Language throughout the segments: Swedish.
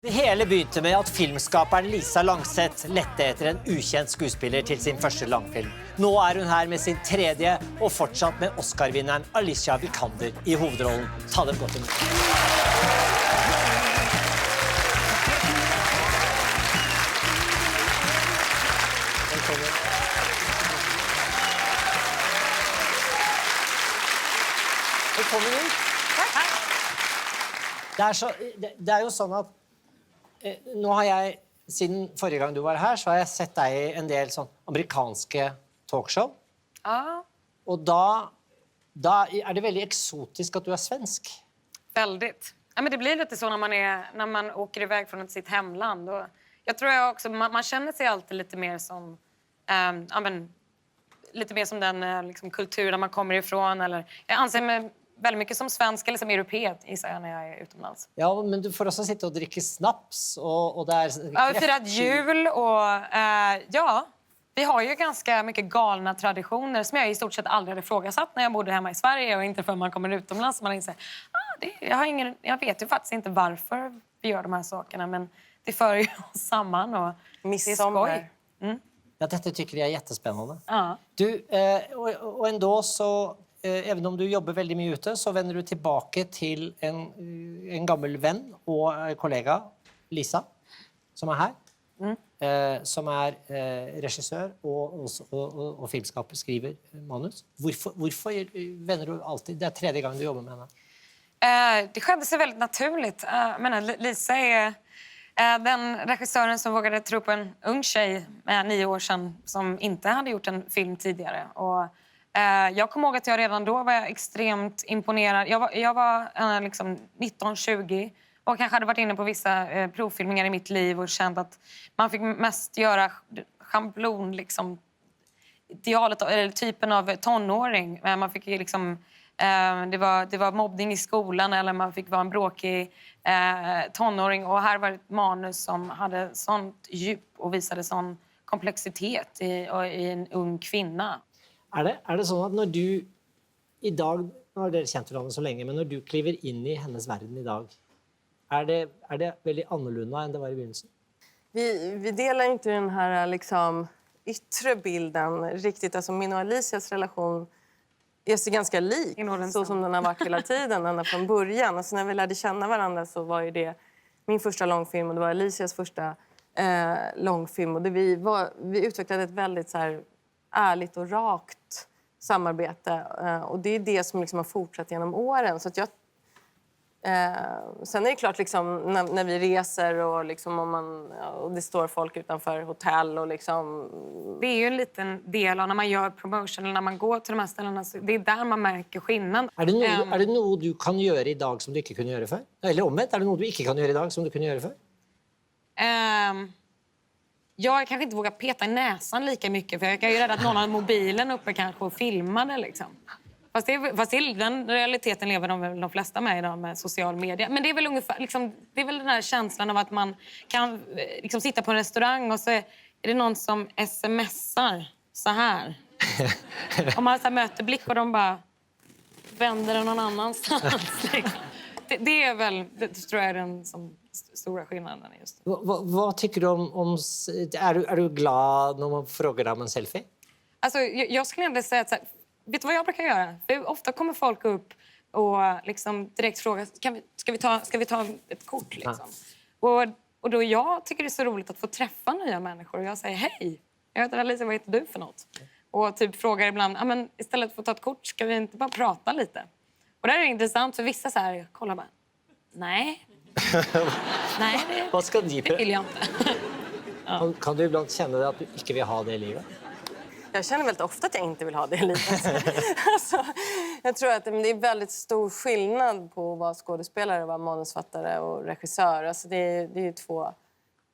Det hele begynte med at filmskaperen Lisa Langset lette etter en ukjent skuespiller til sin første langfilm. Nå er hun her med sin tredje, og fortsatt med Oscar-vinneren Alicia Vikander i hovedrollen. Ta dem godt imot. Velkommen. Velkommen inn. Det er jo sånn at nå har jeg, siden forrige gang du var her, så har jeg sett deg i en del sånn amerikanske talkshow. Ja, Og da er det veldig eksotisk at du er svensk. väldigt. Ja, men det blir lite så när man åker iväg från sitt hemland. Och jag tror jag också, man känner sig alltid lite mer som ja, men, lite mer som den liksom, kultur där man kommer ifrån. Eller, jag anser mig väldigt mycket som svensk eller som europé, gissar jag, när jag är utomlands. Ja, men du får også sitte og drikke snaps, og det er... Ja, vi har firat jul och ja, vi har ju ganska mycket galna traditioner som jag i stort sett aldrig hade ifrågasatt när jag bodde hemma i Sverige och inte förrän man kommer utomlands. Man inser, jag vet ju faktiskt inte varför vi gör de här sakerna, men det för ju oss samman och Midsommar. det är skoj. Mm. Ja, dette tykker jeg er jättespännande. Ja. Du, og ändå så, även om du jobber veldig mye ute, så vender du tilbake til en gammel venn og kollega, Lisa, som er her. Som er regissør og filmskaper, skriver manus. Hvorfor vender du alltid? Det er tredje gang du jobber med henne. Det skedde sig väldigt naturligt. Jag menar, Lisa är den regissören som vågade tro på en ung tjej 9 år sedan som inte hade gjort en film tidigare. Och jag kommer ihåg att jag redan då var extremt imponerad. Jag var liksom 19-20 och kanske hade varit inne på vissa provfilmningar i mitt liv och känt att man fick mest göra schablon, liksom, idealet, eller typen av tonåring. Man fick liksom, det var mobbning i skolan eller man fick vara en bråkig tonåring. Och här var ett manus som hade sånt djup och visade sån komplexitet i en ung kvinna. Er det sånn at når du i dag, nå har dere kjent hverandre så lenge, men når du kliver inn i hennes verden i dag, er det veldig annorlunda enn det var i begynnelsen? Vi delar inte den här liksom, yttre bilden riktigt. Alltså, min och Alicias relation är sig ganska lik, så som den har varit hela tiden, ända från början. Alltså, när vi lärde känna varandra så var ju det min första långfilm och det var Alicias första långfilm. Och vi utvecklade ett väldigt så här, ärligt och rakt samarbete. Och det är det som liksom har fortsatt genom åren. Så att sen är det klart liksom, när vi reser och, liksom, och det står folk utanför hotell. Och liksom... Det är ju en liten del av när man gör promotion eller när man går till de här ställena. Så det är där man märker skillnaden. Er det noe du kan gjøre i dag som du ikke kunne gjøre før? Eller omvendt, er det noe du ikke kan gjøre i dag som du kunne gjøre før? Jag kanske inte vågar peta i näsan lika mycket för jag är ju rädd att någon har mobilen uppe kanske och filmar det liksom. Fast den realiteten lever de flesta med idag med social media. Men det är väl ungefär liksom, det är väl den här känslan av att man kan liksom sitta på en restaurang och så är det någon som smsar så här. Och man så här möter blick och de bara vänder den någon annanstans. Det är väl, det tror jag är den som stora skillnaden just. Vad tycker du om är du glad när man frågar dig om en selfie? Alltså jag skulle ändå säga att så här, vet du vad jag brukar göra? För ofta kommer folk upp och liksom direkt frågar, ska vi ta ett kort liksom? Och då jag tycker det är så roligt att få träffa nya människor och jag säger hej. Jag heter Alicia, vad heter du för något? Och typ frågar ibland, ja men istället för att ta ett kort ska vi inte bara prata lite? Och det är intressant för vissa så här, kolla bara. Nej. Nej, det vill jag inte. Ja. Kan du ibland känna att du inte vill ha det i livet? Jag känner väldigt ofta att jag inte vill ha det i livet. Alltså, jag tror att det är väldigt stor skillnad på att vara skådespelare, vara manusfattare och regissör. Alltså, det är ju 2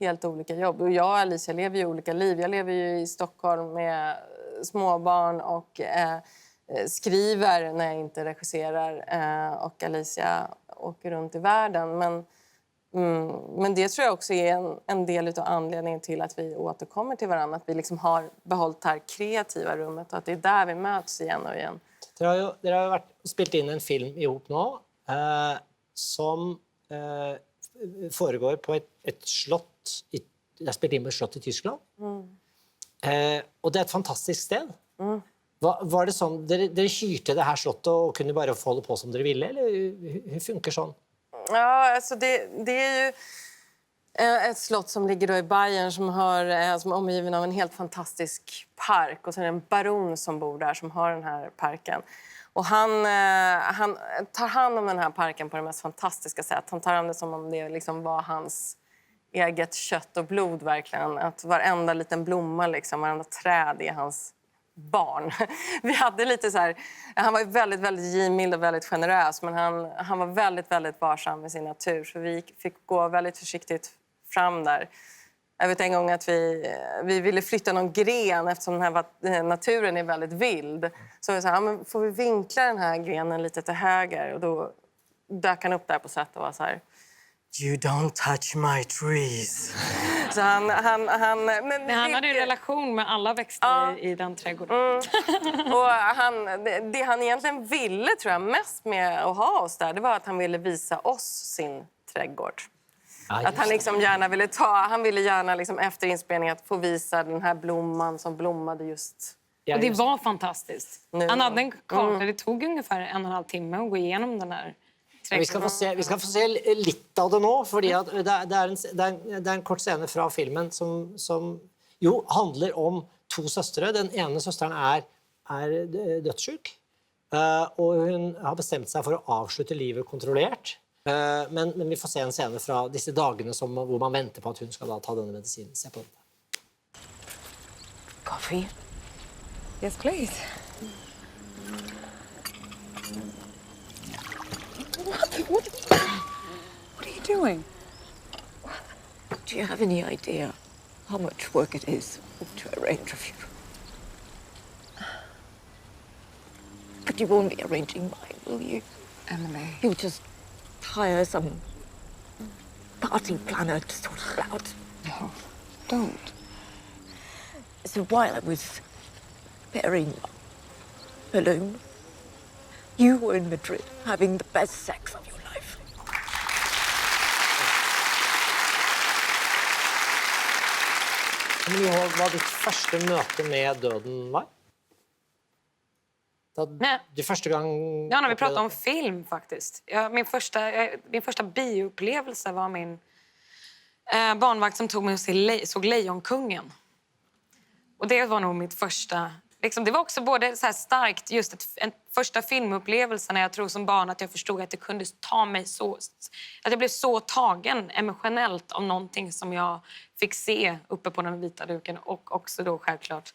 helt olika jobb. Och jag och Alicia lever ju olika liv. Jag lever ju i Stockholm med småbarn och skriver när jag inte regisserar. Och Alicia åker runt i världen. Men det tror jag också är en del av anledningen till att vi återkommer till varandra. Att vi liksom har behållit det här kreativa rummet och att det är där vi möts igen och igen. Dere har jo spilt in en film ihop nå som foregår på ett slott. Det er spilt inn på et slott i Tyskland. Og det er et fantastisk sted. Var det sånn, dere hyrte det her slottet og kunne bare få holde på som dere ville, eller hur funker sånn? Ja, alltså det är ju ett slott som ligger då i Bayern som är omgiven av en helt fantastisk park. Och så är det en baron som bor där som har den här parken. Och han tar hand om den här parken på det mest fantastiska sätt. Han tar hand om det som om det liksom var hans eget kött och blod verkligen. Att varenda liten blomma, liksom, varenda träd är hans barn. Vi hade lite så här, han var väldigt, väldigt givmild och väldigt generös, men han var väldigt, väldigt varsam med sin natur. Så vi fick gå väldigt försiktigt fram där. Jag vet en gång att vi ville flytta någon gren eftersom den här naturen är väldigt vild. Så vi sa, ja, men får vi vinkla den här grenen lite till höger? Och då dök han upp där på sätt och var så här: You don't touch my trees. Så han hade ju relation med alla växter i den trädgården. Och det han egentligen ville, tror jag, mest med att ha oss där, det var att han ville visa oss sin trädgård. Att han liksom han ville gärna liksom efter inspelningen att få visa den här blomman som blommade just. Och det var fantastiskt. Han hade en karta, det tog ungefär 1,5 timme att gå igenom den här. Vi skal få se litt av det nå, fordi at det er en kort scene fra filmen som jo handler om 2 søstre. Den ene søsteren er dødssyk, og hun har bestemt seg for å avslutte livet kontrollert. Men vi får se en scene fra disse dagene hvor man venter på at hun skal da ta denne medisinen. Se på dette. Coffee? Yes, please. What are you doing? Do you have any idea how much work it is to arrange a funeral? But you won't be arranging mine, will you? Emily. You'll just hire some party planner to sort it out. No, don't. So while I was burying alone, you were in Madrid having the best sex of your life. Kommer du ihåg hva ditt første møte med døden var? Du første gang... Ja, när vi pratade om film faktiskt. Min första bioupplevelse var min barnvakt som tog mig och såg Lejonkungen. Och det var nog mitt första... Liksom, det var också både så här starkt, just en första filmupplevelse när jag tror som barn att jag förstod att det kunde ta mig så... Att jag blev så tagen emotionellt av någonting som jag fick se uppe på den vita duken. Och också då självklart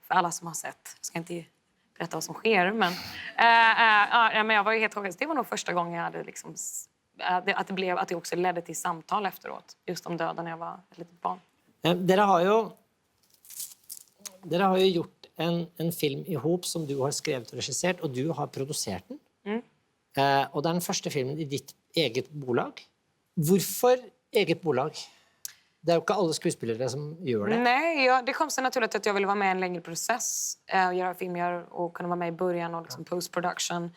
för alla som har sett. Jag ska inte berätta vad som sker, men jag var ju helt chockad. Det var nog första gången jag hade liksom... Att det också ledde till samtal efteråt. Just om döden när jag var ett litet barn. Dere har jo gjort en film ihop som du har skrevet og regissert, og du har produsert den. Og det er den første filmen i ditt eget bolag. Hvorfor eget bolag? Det är ju inte alla skuespelare som gör det. Nej, det kom så naturligt att jag ville vara med i en längre process och göra filmer och kunna vara med i början och liksom post-production.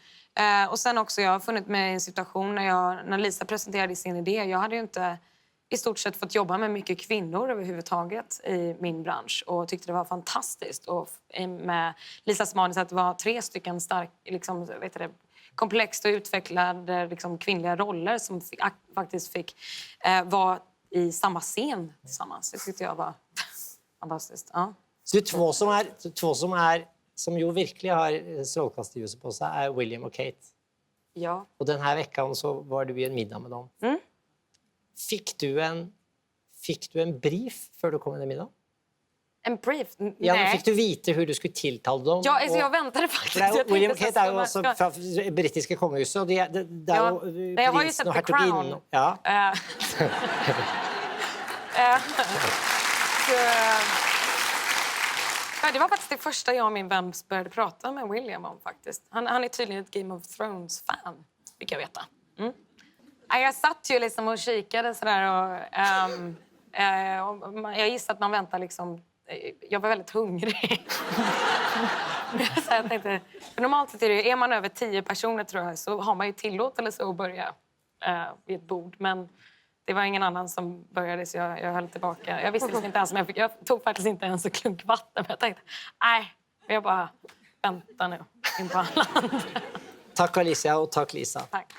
Och sen också, jag har funnit mig i en situation när Lisa presenterade sin idé. Jag hade ju inte i stort sett fått jobba med mycket kvinnor överhuvudtaget i min bransch och tyckte det var fantastiskt. Och med Lisas manus att det var 3 stycken liksom, komplext och utvecklade liksom, kvinnliga roller som faktiskt fick vara i samma scen tillsammans. Det tyckte jag var fantastiskt. Ja. Så två som ju verkligen har strålkastarljuset på sig är William och Kate. Ja. Och den här veckan så var du i en middag med dem. Mm. Fick du en brief för du kom i den middagen? En brief? Ja, Nej. fick du veta hur du skulle tilltala dem? Ja, alltså, jag väntade faktiskt. William och Kate är ju också från brittiska kungahuset. Det är ju jag har ju sett The Crown. Ja. Det var faktiskt det första jag och min vän började prata med William om faktiskt. Han är tydligen ett Game of Thrones-fan, fick jag veta. Mm. Jag satt ju liksom och kikade sådär och jag gissar att man väntar liksom... Jag var väldigt hungrig. Så jag tänkte, för normalt sett är man över 10 personer tror jag så har man ju tillåtelse att börja vid ett bord. Men det var ingen annan som började så jag höll tillbaka. Jag visste liksom inte ens, men jag tog faktiskt inte ens en klunk vatten. Men jag tänkte, nej, jag bara väntar nu in på alla andra. Tack Alicia och tack Lisa. Tack.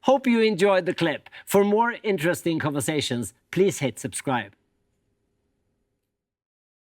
Hope you enjoyed the clip. For more interesting conversations, please hit subscribe.